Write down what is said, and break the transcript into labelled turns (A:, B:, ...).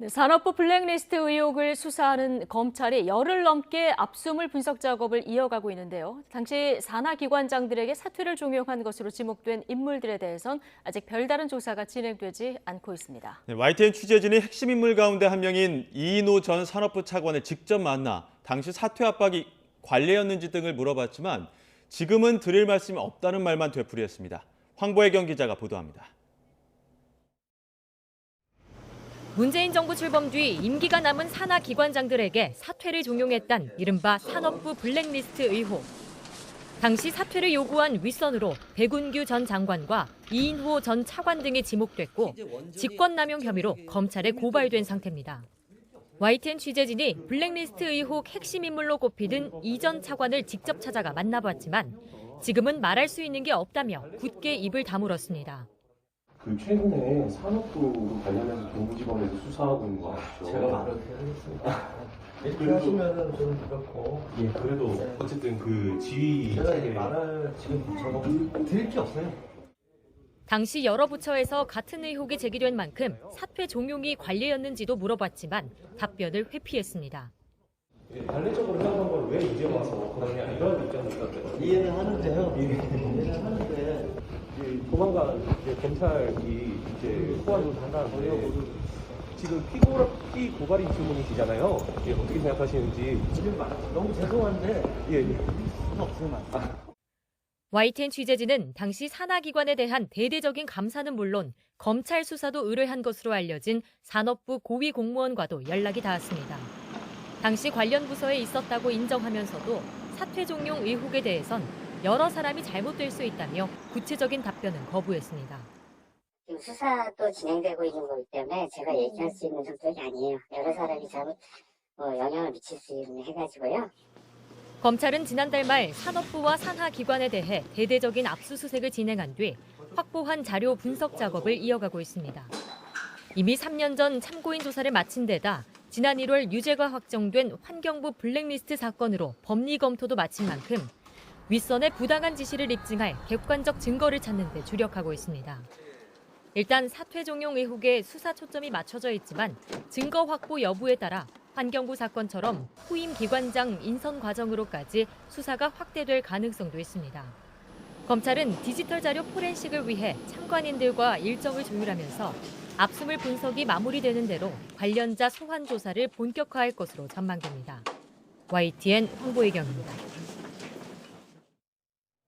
A: 네, 산업부 블랙리스트 의혹을 수사하는 검찰이 열흘 넘게 압수물 분석 작업을 이어가고 있는데요. 당시 산하기관장들에게 사퇴를 종용한 것으로 지목된 인물들에 대해선 아직 별다른 조사가 진행되지 않고 있습니다.
B: 네, YTN 취재진이 핵심 인물 가운데 한 명인 이인호 전 산업부 차관을 직접 만나 당시 사퇴 압박이 관례였는지 등을 물어봤지만 지금은 드릴 말씀이 없다는 말만 되풀이했습니다. 황보혜경 기자가 보도합니다.
C: 문재인 정부 출범 뒤 임기가 남은 산하 기관장들에게 사퇴를 종용했단 이른바 산업부 블랙리스트 의혹. 당시 사퇴를 요구한 윗선으로 백운규 전 장관과 이인호 전 차관 등이 지목됐고 직권남용 혐의로 검찰에 고발된 상태입니다. YTN 취재진이 블랙리스트 의혹 핵심 인물로 꼽히던 이 전 차관을 직접 찾아가 만나봤지만 지금은 말할 수 있는 게 없다며 굳게 입을 다물었습니다.
D: 최근에 산업부 관련해서 동부지검에서 수사하고 있는 거 아시죠?
E: 제가 말을 해야겠습니다. 이렇게 하시면은 좀 그렇고.
D: 예, 그래도
E: 네.
D: 어쨌든 그 지휘
E: 제가 이제 말을 지금 저거 드릴 게 없어요.
C: 당시 여러 부처에서 같은 의혹이 제기된 만큼 사퇴 종용이 관례였는지도 물어봤지만 답변을 회피했습니다.
D: 관례적으로 해온 걸 왜 이제 와서 그러냐 이런 입장을 갖거든요.
E: 이해는 하는데요. 이해는 하는데.
D: 조만간 이제 검찰이 이제 소환을 한다는데 지금 피고발인 질문이시잖아요. 어떻게 생각하시는지.
E: 지금 너무 죄송한데
D: 예.
E: 수는 없으면
C: YTN 취재진은 당시 산하기관에 대한 대대적인 감사는 물론 검찰 수사도 의뢰한 것으로 알려진 산업부 고위 공무원과도 연락이 닿았습니다. 당시 관련 부서에 있었다고 인정하면서도 사퇴 종용 의혹에 대해선 여러 사람이 잘못될 수 있다며 구체적인 답변은 거부했습니다.
F: 지금 수사도 진행되고 있는 거기 때문에 제가 얘기할 수 있는 성격이 아니에요. 여러 사람이 잘못 영향을 미칠 수 있는 해가지고요.
C: 검찰은 지난달 말 산업부와 산하기관에 대해 대대적인 압수수색을 진행한 뒤 확보한 자료 분석 작업을 이어가고 있습니다. 이미 3년 전 참고인 조사를 마친 데다 지난 1월 유죄가 확정된 환경부 블랙리스트 사건으로 법리 검토도 마친 만큼 윗선의 부당한 지시를 입증할 객관적 증거를 찾는 데 주력하고 있습니다. 일단 사퇴 종용 의혹에 수사 초점이 맞춰져 있지만 증거 확보 여부에 따라 환경부 사건처럼 후임 기관장 인선 과정으로까지 수사가 확대될 가능성도 있습니다. 검찰은 디지털 자료 포렌식을 위해 참관인들과 일정을 조율하면서 압수물 분석이 마무리되는 대로 관련자 소환 조사를 본격화할 것으로 전망됩니다. YTN 황보혜경입니다.